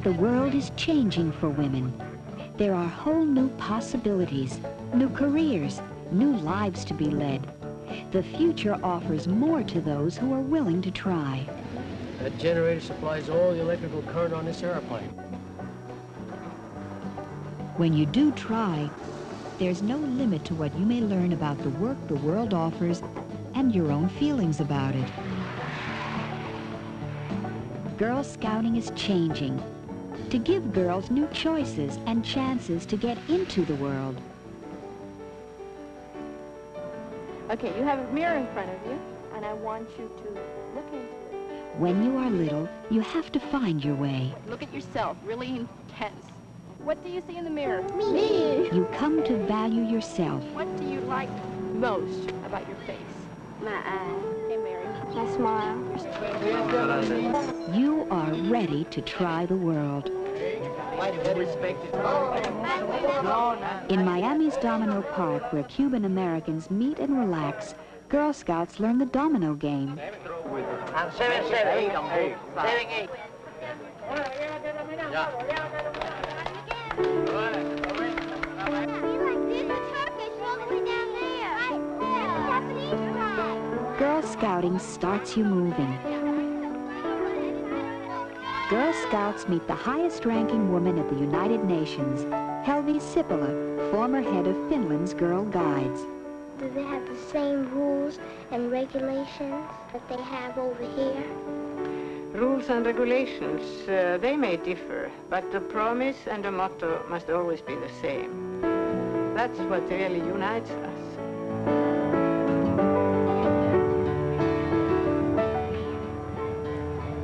The world is changing for women. There are whole new possibilities, new careers, new lives to be led. The future offers more to those who are willing to try. That generator supplies all the electrical current on this airplane. When you do try, there's no limit to what you may learn about the work the world offers and your own feelings about it. Girl Scouting is changing to give girls new choices and chances to get into the world. Okay, you have a mirror in front of you, and I want you to look into it. When you are little, you have to find your way. Look at yourself, really intense. What do you see in the mirror? Me. You come to value yourself. What do you like most about your face? My eyes. Hey, Mary. My smile. You are ready to try the world. In Miami's Domino Park, where Cuban Americans meet and relax, Girl Scouts learn the domino game. And 7-7. 7-8. Girl Scouting starts you moving. Girl Scouts meet the highest-ranking woman at the United Nations, Helvi Sipilä, former head of Finland's Girl Guides. Do they have the same rules and regulations that they have over here? Rules and regulations, they may differ, but the promise and the motto must always be the same. That's what really unites us.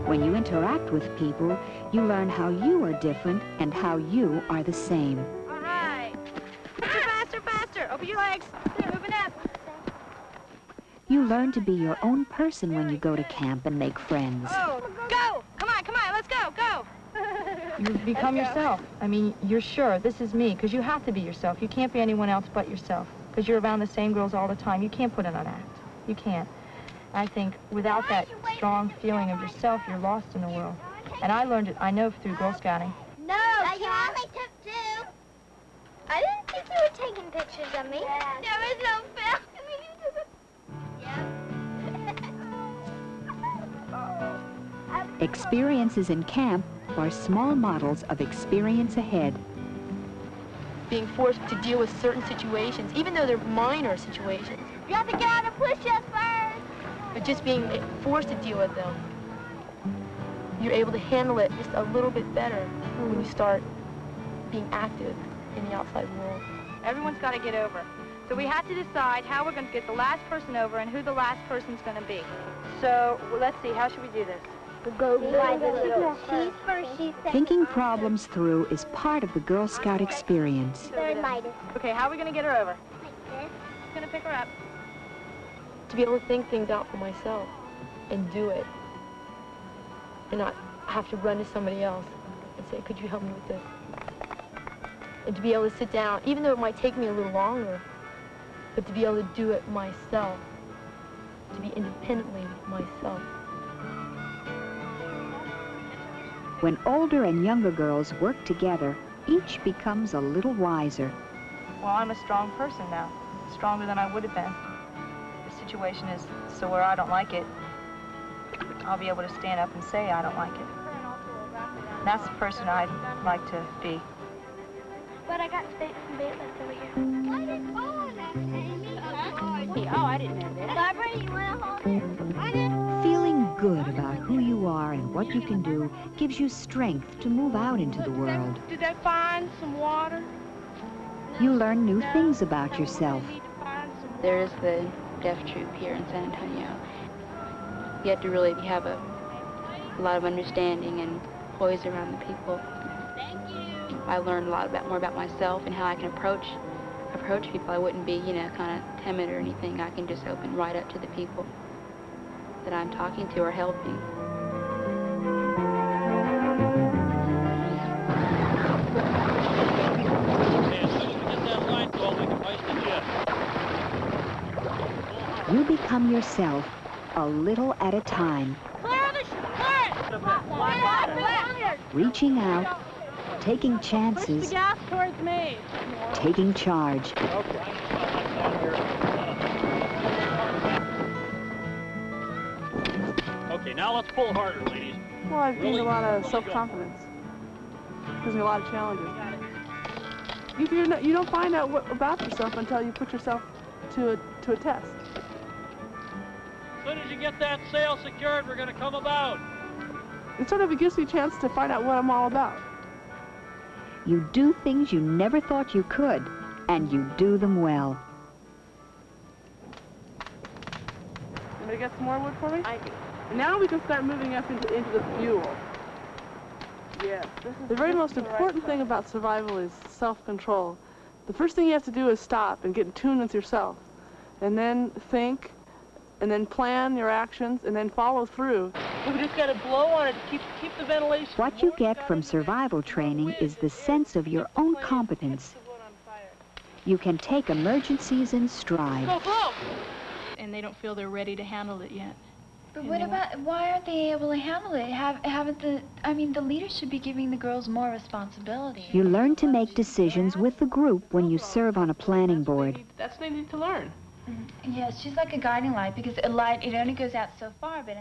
When you interact with people, you learn how you are different and how you are the same. All right. Faster, faster. Open your legs. Moving up. You learn to be your own person when you go to camp and make friends. Oh, go. Come on, let's go, go. You become yourself. I mean, you're sure, this is me, because you have to be yourself. You can't be anyone else but yourself, because you're around the same girls all the time. You can't put on an act. You can't. I think without that strong feeling of yourself, you're lost in the world. And I learned it, I know, through Girl Scouting. No, you only took 2. I didn't think you were taking pictures of me. Yeah. There was no film. Experiences in camp are small models of experience ahead. Being forced to deal with certain situations, even though they're minor situations. You have to get out and push us first. But just being forced to deal with them, you're able to handle it just a little bit better when you start being active in the outside world. Everyone's got to get over. So we had to decide how we're going to get the last person over and who the last person's going to be. So let's see, how should we do this? We'll go by the little. She's first, she's second. Thinking problems through is part of the Girl Scout experience. Third lightest. Okay, how are we going to get her over? Like this. Who's going to pick her up? To be able to think things out for myself and do it and not have to run to somebody else and say, could you help me with this? And to be able to sit down, even though it might take me a little longer, but to be able to do it myself, to be independently myself. When older and younger girls work together, each becomes a little wiser. Well, I'm a strong person now, stronger than I would have been. The situation is so where I don't like it, I'll be able to stand up and say I don't like it. And that's the person I'd like to be. But I got steak from Baitlet's over here. What is on that, Amy? Oh, I didn't know that. Barbara, you want to hold it? Feeling good about who you are and what you can do gives you strength to move out into the world. Did they find some water? You learn new things about yourself. There is the Deaf Troop here in San Antonio. You have to really have a lot of understanding and poise around the people. I learned a lot more about myself and how I can approach people. I wouldn't be, you know, kind of timid or anything. I can just open right up to the people that I'm talking to or helping. You become yourself a little at a time. Clear the clear it! reaching out, taking chances, Push the gas towards me. taking charge. Okay, now let's pull harder, ladies. Well, I've gained a lot of self-confidence. Gives me a lot of challenges. You don't find out about yourself until you put yourself to a test. As soon as you get that sail secured, we're going to come about. It gives me a chance to find out what I'm all about. You do things you never thought you could, and you do them well. Anybody got some more wood for me? I do. Now we can start moving up into the fuel. Yes. The very most important thing about survival is self-control. The first thing you have to do is stop and get in tune with yourself, and then think, and then plan your actions, and then follow through. We just got to blow on it, keep the ventilation. What you get from survival training is the sense of your own competence. You can take emergencies in stride. Go, blow! And they don't feel they're ready to handle it yet. But what about, why aren't they able to handle it? The leaders should be giving the girls more responsibility. You learn to make decisions with the group when you serve on a planning board. That's what they need to learn. Yes, she's like a guiding light, because a light, it only goes out so far, but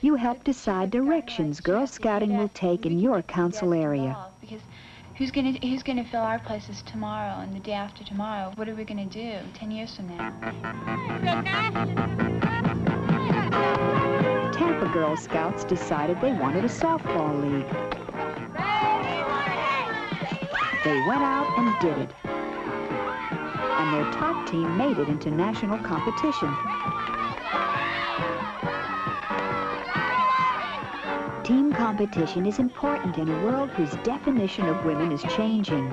You help decide directions Girl Scouting will take in your council area. Because who's gonna fill our places tomorrow and the day after tomorrow? What are we gonna do 10 years from now? Tampa Girl Scouts decided they wanted a softball league. They went out and did it. And their top team made it into national competition. Team competition is important in a world whose definition of women is changing.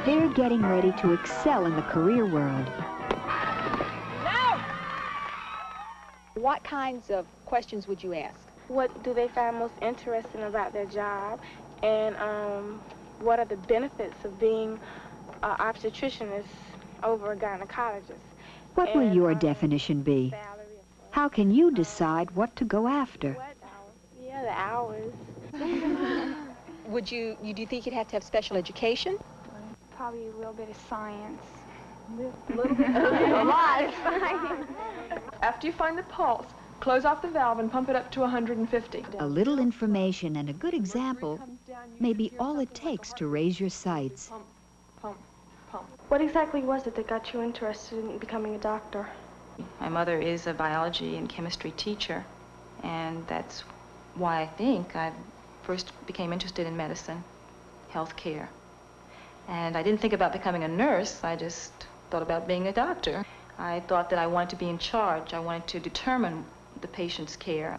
They're getting ready to excel in the career world. What kinds of questions would you ask? What do they find most interesting about their job? And what are the benefits of being an obstetricianist over a gynecologist? What will your definition be? How can you decide what to go after? Yeah, the hours. Do you think you'd have to have special education? Probably a little bit of science. A little bit. A lot of science. After you find the pulse, close off the valve and pump it up to 150. A little information and a good example may be all it takes to raise your sights. Pump, pump, pump. What exactly was it that got you interested in becoming a doctor? My mother is a biology and chemistry teacher, and that's why I think I first became interested in medicine, health care. And I didn't think about becoming a nurse, I just thought about being a doctor. I thought that I wanted to be in charge. I wanted to determine the patient's care,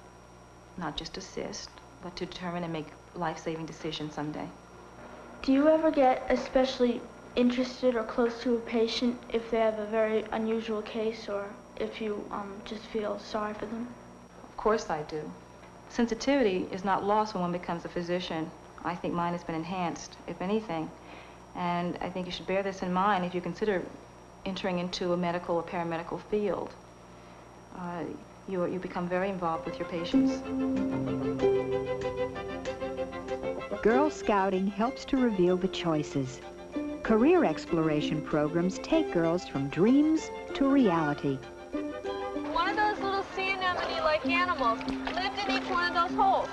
not just assist, but to determine and make life-saving decisions someday. Do you ever get especially interested or close to a patient if they have a very unusual case, or if you just feel sorry for them? Of course I do. Sensitivity is not lost when one becomes a physician. I think mine has been enhanced, if anything. And I think you should bear this in mind if you consider entering into a medical or paramedical field. You become very involved with your patients. Girl Scouting helps to reveal the choices. Career exploration programs take girls from dreams to reality. One of those little sea anemone-like animals lived in each one of those holes.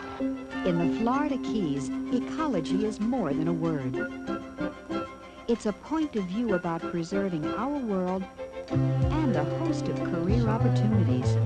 In the Florida Keys, ecology is more than a word. It's a point of view about preserving our world and a host of career opportunities.